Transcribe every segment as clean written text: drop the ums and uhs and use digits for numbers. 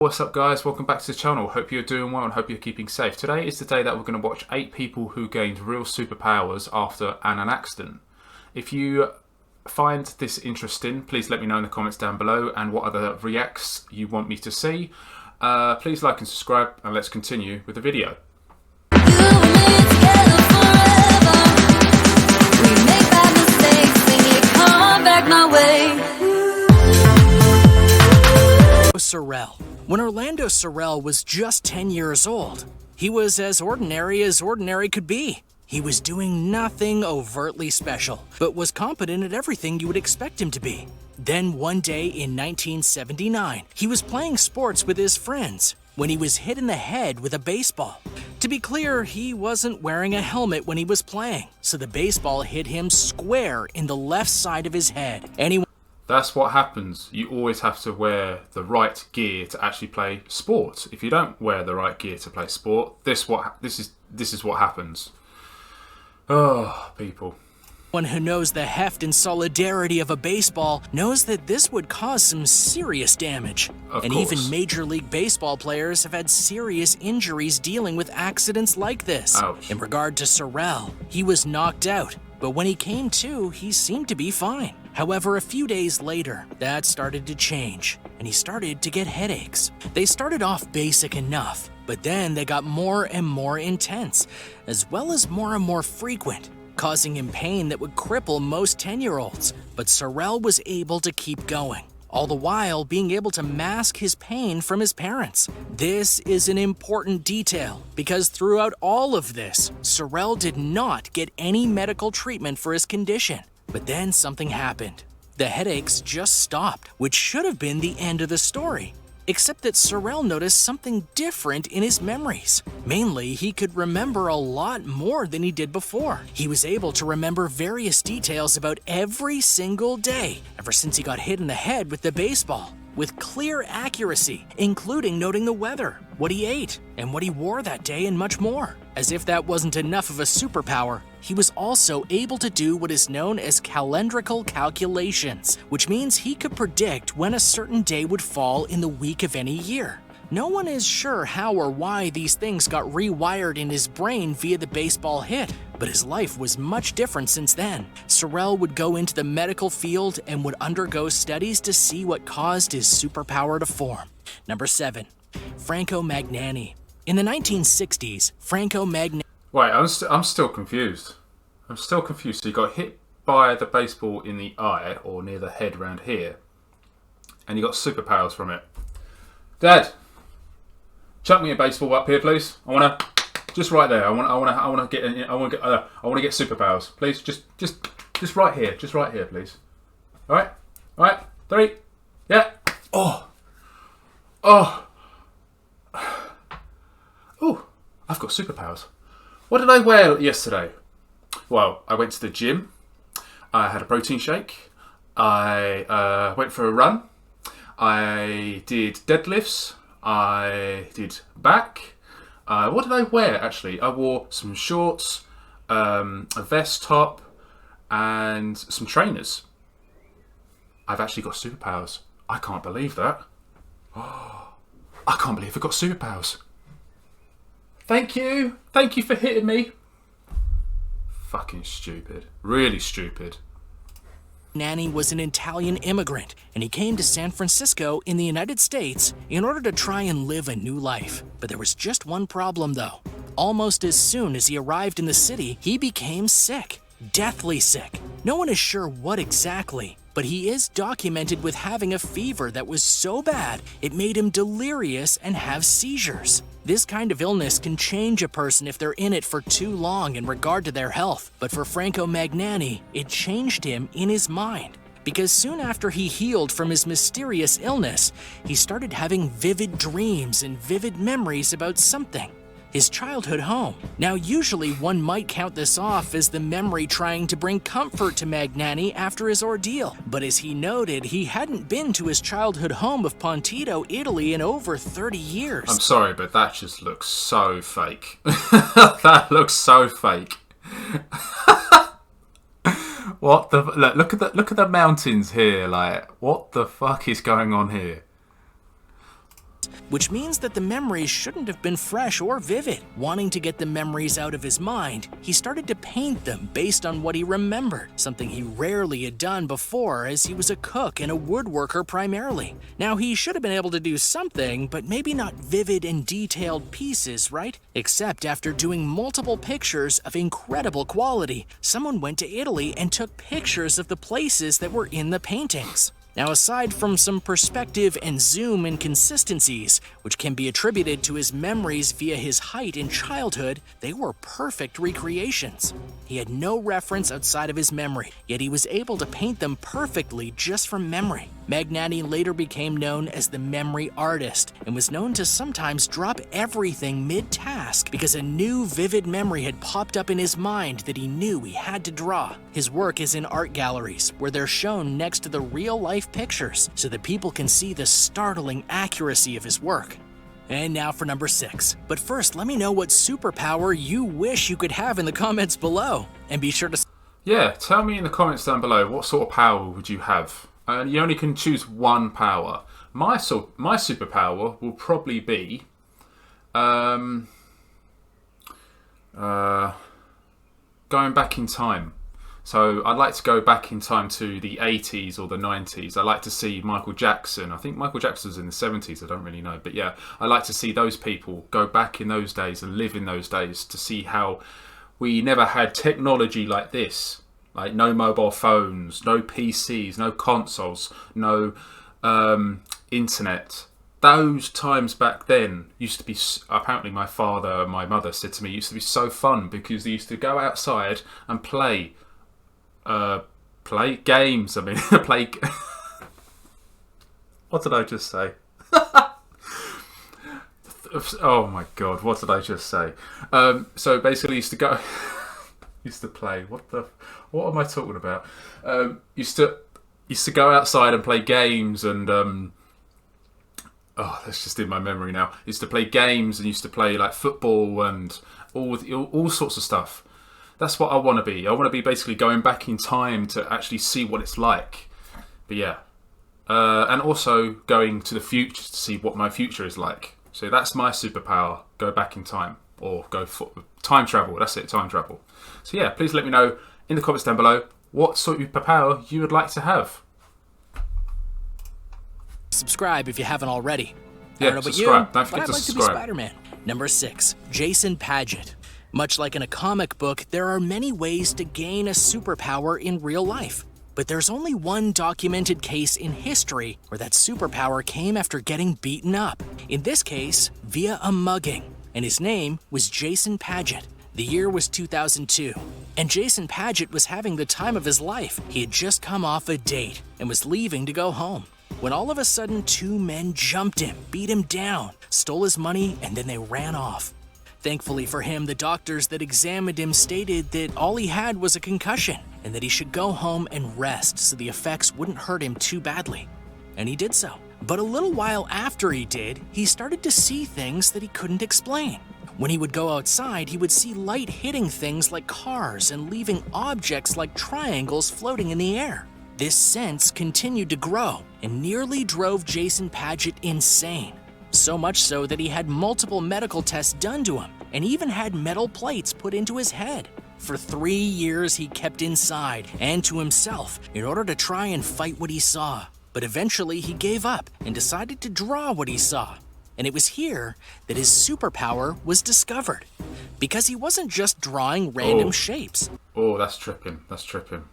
What's up guys, welcome back to the channel. Hope you're doing well and hope you're keeping safe. Today is the day that we're going to watch 8 people who gained real superpowers after an accident. If you find this interesting, please let me know in the comments down below and what other reacts you want me to see. Please like and subscribe and let's continue with the video. Sorrell. When Orlando Sorrell was just 10 years old, he was as ordinary could be. He was doing nothing overtly special, but was competent at everything you would expect him to be. Then one day in 1979, he was playing sports with his friends when he was hit in the head with a baseball. To be clear, he wasn't wearing a helmet when he was playing, so the baseball hit him square in the left side of his head. That's what happens. You always have to wear the right gear to actually play sport. If you don't wear the right gear to play sport, this is what happens. Oh, people. One who knows the heft and solidarity of a baseball knows that this would cause some serious damage. And even Major League Baseball players have had serious injuries dealing with accidents like this. Ouch. In regard to Sorrell, he was knocked out, but when he came to, he seemed to be fine. However, a few days later, that started to change, and he started to get headaches. They started off basic enough, but then they got more and more intense, as well as more frequent, causing him pain that would cripple most 10-year-olds. But Sorrell was able to keep going, all the while being able to mask his pain from his parents. This is an important detail, because throughout all of this, Sorrell did not get any medical treatment for his condition. But then something happened. The headaches just stopped, which should have been the end of the story. Except that Sorrell noticed something different in his memories. Mainly, he could remember a lot more than he did before. He was able to remember various details about every single day, ever since he got hit in the head with the baseball, with clear accuracy, including noting the weather, what he ate, and what he wore that day, and much more. As if that wasn't enough of a superpower, he was also able to do what is known as calendrical calculations, which means he could predict when a certain day would fall in the week of any year. No one is sure how or why these things got rewired in his brain via the baseball hit, but his life was much different since then. Sorrell would go into the medical field and would undergo studies to see what caused his superpower to form. Number 7. Franco Magnani. In the 1960s, Franco Magnani... Wait, I'm still confused. I'm still confused. So you got hit by the baseball in the eye, or near the head around here, and you got superpowers from it. Dad, chuck me a baseball up here, please. I wanna, just right there. I wanna get superpowers, please. Just right here, please. All right, 3, yeah. Oh, I've got superpowers. What did I wear yesterday? Well, I went to the gym. I had a protein shake. I went for a run. I did deadlifts. I did back. What did I wear actually? I wore some shorts, a vest top, and some trainers. I've actually got superpowers. I can't believe that. Oh, I can't believe I've got superpowers. Thank you for hitting me. Fucking stupid. Really stupid. Magnani was an Italian immigrant, and he came to San Francisco in the United States in order to try and live a new life. But there was just one problem though. Almost as soon as he arrived in the city, he became sick. Deathly sick. No one is sure what exactly, but he is documented with having a fever that was so bad it made him delirious and have seizures. This kind of illness can change a person if they're in it for too long in regard to their health, but for Franco Magnani, it changed him in his mind. Because soon after he healed from his mysterious illness, he started having vivid dreams and vivid memories about something. His childhood home. Now, usually one might count this off as the memory trying to bring comfort to Magnani after his ordeal. But as he noted, he hadn't been to his childhood home of Pontito, Italy in over 30 years. I'm sorry, but that just looks so fake. That looks so fake. What the... Look at the mountains here. Like, what the fuck is going on here? which means that the memories shouldn't have been fresh or vivid. Wanting to get the memories out of his mind, he started to paint them based on what he remembered, something he rarely had done before as he was a cook and a woodworker primarily. Now, he should have been able to do something, but maybe not vivid and detailed pieces, right? Except after doing multiple pictures of incredible quality, someone went to Italy and took pictures of the places that were in the paintings. Now, aside from some perspective and zoom inconsistencies, which can be attributed to his memories via his height in childhood, they were perfect recreations. He had no reference outside of his memory, yet he was able to paint them perfectly just from memory. Magnani later became known as the memory artist and was known to sometimes drop everything mid-task because a new vivid memory had popped up in his mind that he knew he had to draw. His work is in art galleries where they're shown next to the real-life pictures so that people can see the startling accuracy of his work. And now for number 6. But first, let me know what superpower you wish you could have in the comments below. And be sure to... Yeah, tell me in the comments down below, what sort of power would you have? You only can choose one power. My superpower will probably be going back in time. So I'd like to go back in time to the 80s or the 90s. I'd like to see Michael Jackson. I think Michael Jackson was in the 70s. I don't really know. But yeah, I'd like to see those people go back in those days and live in those days to see how we never had technology like this. Like no mobile phones, no PCs, no consoles, no internet. Those times back then used to be, apparently my father and my mother said to me, used to be so fun because they used to go outside and play games. I mean, what did I just say? Oh my God, what did I just say? So basically used to go... used to play. What am I talking about? Used to go outside and play games and that's just in my memory now. Used to play games and used to play like football and all sorts of stuff. That's what I want to be. I want to be basically going back in time to actually see what it's like. But yeah, and also going to the future to see what my future is like. So that's my superpower. Go back in time. Or go for time travel. That's it, time travel. So yeah, please let me know in the comments down below what sort of power you would like to have. Subscribe if you haven't already. Yeah, I don't know about subscribe. you, Don't forget but I'd to like subscribe. to be Spider-Man. Number 6, Jason Padgett. Much like in a comic book, there are many ways to gain a superpower in real life. But there's only one documented case in history where that superpower came after getting beaten up. In this case, via a mugging. And his name was Jason Padgett. The year was 2002, and Jason Padgett was having the time of his life. He had just come off a date and was leaving to go home, when all of a sudden 2 men jumped him, beat him down, stole his money, and then they ran off. Thankfully for him, the doctors that examined him stated that all he had was a concussion and that he should go home and rest so the effects wouldn't hurt him too badly. And he did so. But a little while after he did, he started to see things that he couldn't explain. When he would go outside, he would see light hitting things like cars and leaving objects like triangles floating in the air. This sense continued to grow and nearly drove Jason Padgett insane. So much so that he had multiple medical tests done to him and even had metal plates put into his head. For 3 years, he kept inside and to himself in order to try and fight what he saw. But eventually he gave up and decided to draw what he saw. And it was here that his superpower was discovered. Because he wasn't just drawing random shapes. Oh, that's tripping. That's tripping.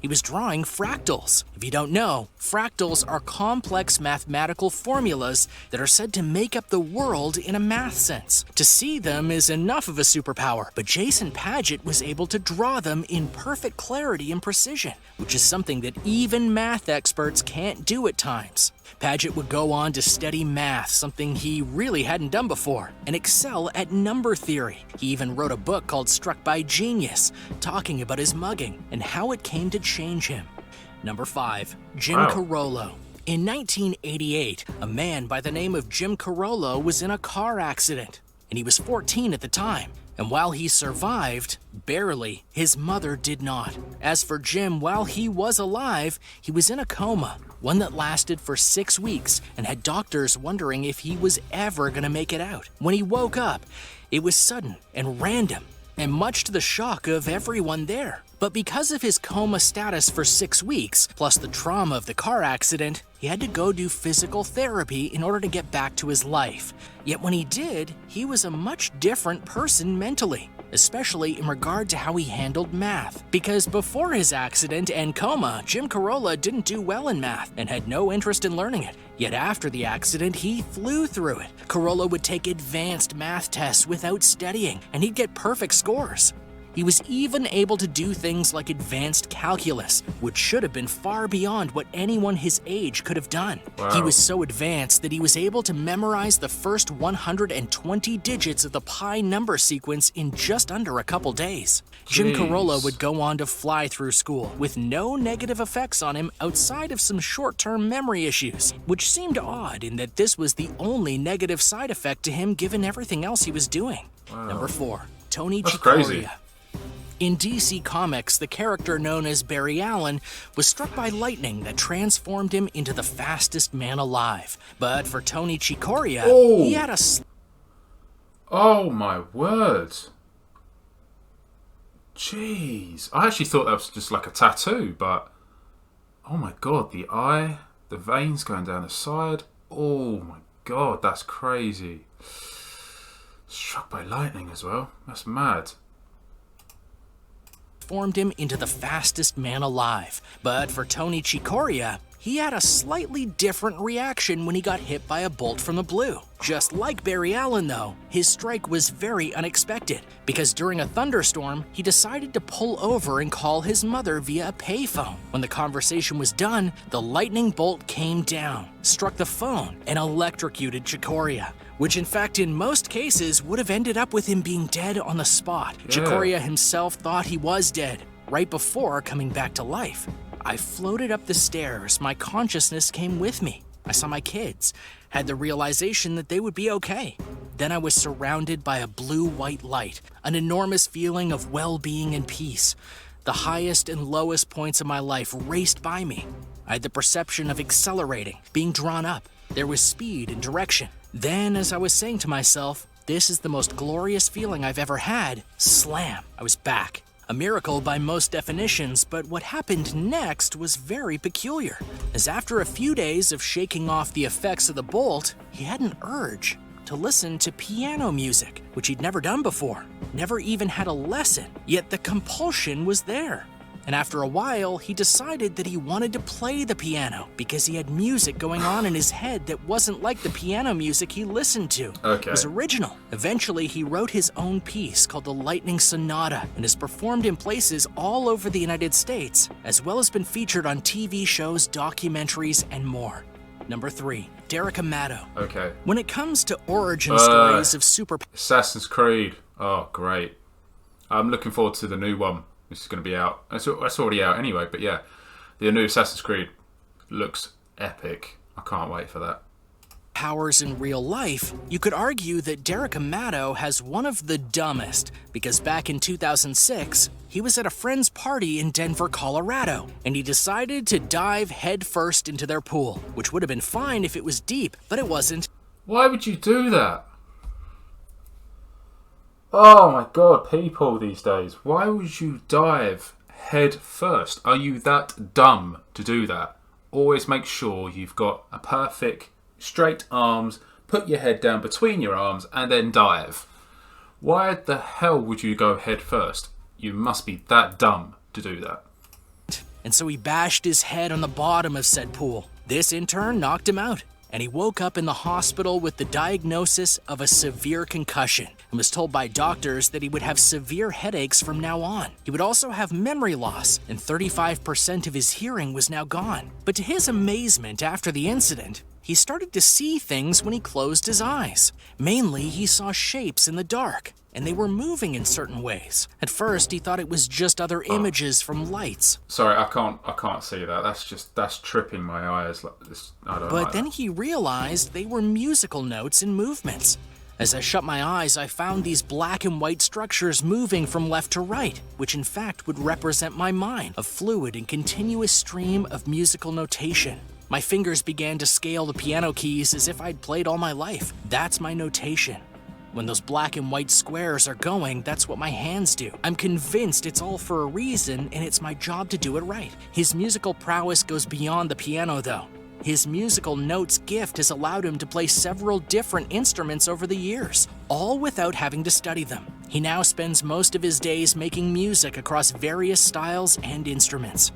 He was drawing fractals. If you don't know, fractals are complex mathematical formulas that are said to make up the world in a math sense. To see them is enough of a superpower, but Jason Padgett was able to draw them in perfect clarity and precision, which is something that even math experts can't do at times. Padgett would go on to study math, something he really hadn't done before, and excel at number theory. He even wrote a book called Struck by Genius, talking about his mugging and how it came to change him. Number 5, Jim Carillo. In 1988, a man by the name of Jim Carillo was in a car accident, and he was 14 at the time. And while he survived, barely, his mother did not. As for Jim, while he was alive, he was in a coma. one that lasted for 6 weeks and had doctors wondering if he was ever going to make it out. When he woke up, it was sudden and random, and much to the shock of everyone there. But because of his coma status for 6 weeks, plus the trauma of the car accident, he had to go do physical therapy in order to get back to his life. Yet when he did, he was a much different person mentally, especially in regard to how he handled math. Because before his accident and coma, Jim Carillo didn't do well in math and had no interest in learning it. Yet after the accident, he flew through it. Carillo would take advanced math tests without studying, and he'd get perfect scores. He was even able to do things like advanced calculus, which should have been far beyond what anyone his age could have done. Wow. He was so advanced that he was able to memorize the first 120 digits of the pi number sequence in just under a couple days. Jim Carillo would go on to fly through school with no negative effects on him outside of some short-term memory issues, which seemed odd in that this was the only negative side effect to him given everything else he was doing. Wow. Number 4, Tony That's Chiarelli. crazy. In DC Comics, the character known as Barry Allen was struck by lightning that transformed him into the fastest man alive. But for Tony Chiarelli, he had a... Oh my word. Jeez. I actually thought that was just like a tattoo, but... Oh my god, the eye, the veins going down the side. Oh my god, that's crazy. Struck by lightning as well. That's mad. Formed him into the fastest man alive. But for Tony Chiarelli, he had a slightly different reaction when he got hit by a bolt from the blue. Just like Barry Allen, though, his strike was very unexpected, because during a thunderstorm, he decided to pull over and call his mother via a payphone. When the conversation was done, the lightning bolt came down, struck the phone, and electrocuted Chiarelli, which in fact in most cases would have ended up with him being dead on the spot. Yeah. Chiarelli himself thought he was dead, right before coming back to life. I floated up the stairs, my consciousness came with me. I saw my kids, had the realization that they would be okay. Then I was surrounded by a blue-white light, an enormous feeling of well-being and peace. The highest and lowest points of my life raced by me. I had the perception of accelerating, being drawn up. There was speed and direction. Then, as I was saying to myself, this is the most glorious feeling I've ever had, slam, I was back. A miracle by most definitions, but what happened next was very peculiar, as after a few days of shaking off the effects of the bolt, he had an urge to listen to piano music, which he'd never done before, never even had a lesson, yet the compulsion was there. And after a while, he decided that he wanted to play the piano because he had music going on in his head that wasn't like the piano music he listened to. Okay. It was original. Eventually, he wrote his own piece called the Lightning Sonata and has performed in places all over the United States, as well as been featured on TV shows, documentaries, and more. Number 3, Derek Amado. Okay. When it comes to origin stories of Assassin's Creed. Oh, great. I'm looking forward to the new one. This is going to be out. It's already out anyway, but yeah. The new Assassin's Creed looks epic. I can't wait for that. Powers in real life, you could argue that Derek Amado has one of the dumbest, because back in 2006, he was at a friend's party in Denver, Colorado, and he decided to dive headfirst into their pool, which would have been fine if it was deep, but it wasn't. Why would you do that? Oh my god, people these days. Why would you dive head first? Are you that dumb to do that? Always make sure you've got a perfect straight arms, put your head down between your arms and then dive. Why the hell would you go head first? You must be that dumb to do that. And so he bashed his head on the bottom of said pool. This in turn knocked him out, and he woke up in the hospital with the diagnosis of a severe concussion and was told by doctors that he would have severe headaches from now on. He would also have memory loss, and 35% of his hearing was now gone. But to his amazement after the incident, he started to see things when he closed his eyes. Mainly, he saw shapes in the dark, and they were moving in certain ways. At first, he thought it was just other images from lights. Sorry, I can't see that. That's tripping my eyes. Like this, I don't But like then that. he realized they were musical notes and movements. As I shut my eyes, I found these black and white structures moving from left to right, which in fact would represent my mind, a fluid and continuous stream of musical notation. My fingers began to scale the piano keys as if I'd played all my life. That's my notation. When those black and white squares are going, that's what my hands do. I'm convinced it's all for a reason, and it's my job to do it right. His musical prowess goes beyond the piano, though. His musical notes gift has allowed him to play several different instruments over the years, all without having to study them. He now spends most of his days making music across various styles and instruments.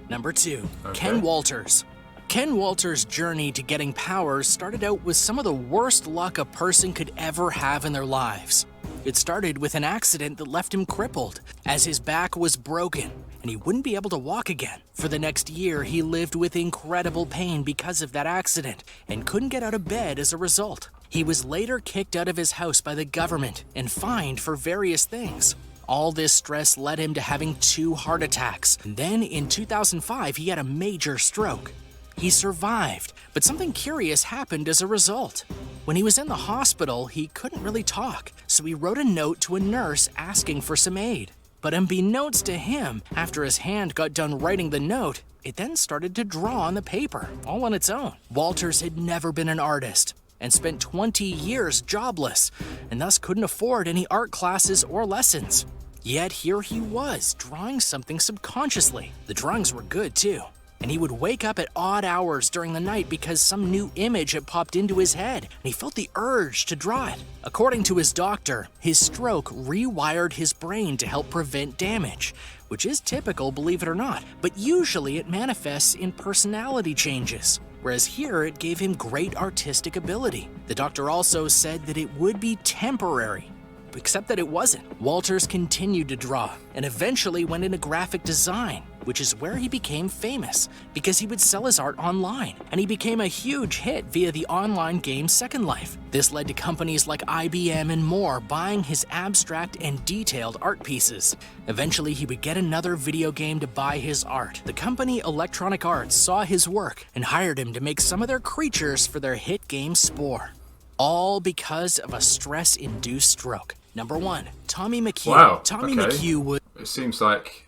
Number 2, Ken Walters. Ken Walters' journey to getting powers started out with some of the worst luck a person could ever have in their lives. It started with an accident that left him crippled, as his back was broken and he wouldn't be able to walk again. For the next year, he lived with incredible pain because of that accident and couldn't get out of bed as a result. He was later kicked out of his house by the government and fined for various things. All this stress led him to having 2 heart attacks. And then in 2005, he had a major stroke. He survived, but something curious happened as a result. When he was in the hospital, he couldn't really talk, so he wrote a note to a nurse asking for some aid. But unbeknownst to him, after his hand got done writing the note, it then started to draw on the paper, all on its own. Walters had never been an artist and spent 20 years jobless, and thus couldn't afford any art classes or lessons. Yet here he was, drawing something subconsciously. The drawings were good too. And he would wake up at odd hours during the night because some new image had popped into his head, and he felt the urge to draw it. According to his doctor, his stroke rewired his brain to help prevent damage, which is typical, believe it or not, but usually it manifests in personality changes, whereas here it gave him great artistic ability. The doctor also said that it would be temporary, except that it wasn't. Walters continued to draw and eventually went into graphic design, which is where he became famous because he would sell his art online, and he became a huge hit via the online game Second Life. This led to companies like IBM and more buying his abstract and detailed art pieces. Eventually, he would get another video game to buy his art. The company Electronic Arts saw his work and hired him to make some of their creatures for their hit game Spore. All because of a stress-induced stroke. Number 1, Tommy McKee. Wow, Tommy okay. McKee would... It seems like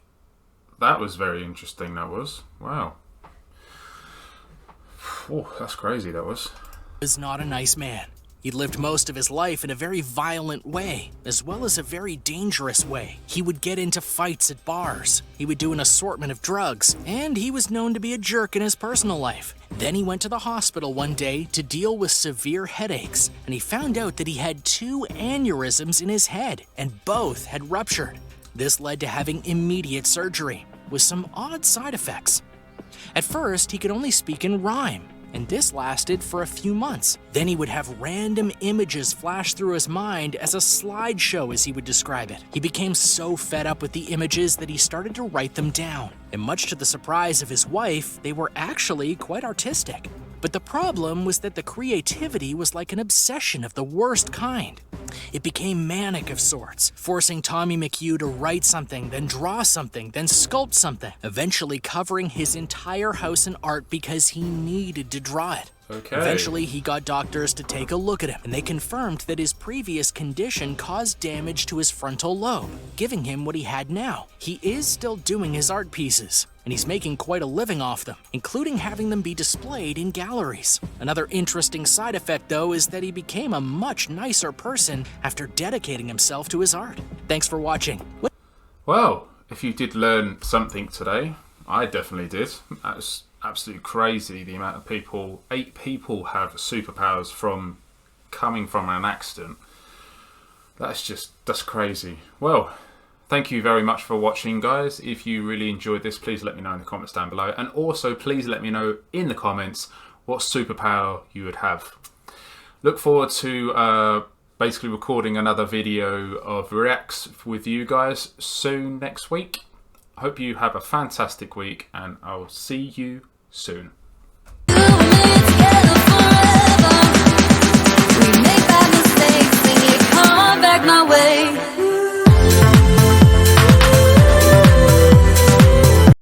that was very interesting, that was. Wow. Oh, that's crazy, that was. ...was not a nice man. He lived most of his life in a very violent way, as well as a very dangerous way. He would get into fights at bars, he would do an assortment of drugs, and he was known to be a jerk in his personal life. Then he went to the hospital one day to deal with severe headaches, and he found out that he had 2 aneurysms in his head, and both had ruptured. This led to having immediate surgery, with some odd side effects. At first, he could only speak in rhyme, and this lasted for a few months. Then he would have random images flash through his mind as a slideshow, as he would describe it. He became so fed up with the images that he started to write them down. And much to the surprise of his wife, they were actually quite artistic. But the problem was that the creativity was like an obsession of the worst kind. It became manic of sorts, forcing Tommy McKee to write something, then draw something, then sculpt something, eventually covering his entire house in art because he needed to draw it. Okay. Eventually, he got doctors to take a look at him, and they confirmed that his previous condition caused damage to his frontal lobe, giving him what he had now. He is still doing his art pieces, and he's making quite a living off them, including having them be displayed in galleries. Another interesting side effect, though, is that he became a much nicer person after dedicating himself to his art. Thanks for watching. Well, if you did learn something today, I definitely did. That was absolutely crazy, the amount of people, 8 people have superpowers from coming from an accident. That's crazy. Well, thank you very much for watching, guys. If you really enjoyed this, please let me know in the comments down below, and also please let me know in the comments what superpower you would have. Look forward to basically recording another video of reacts with you guys soon next week. Hope you have a fantastic week, and I'll see you soon.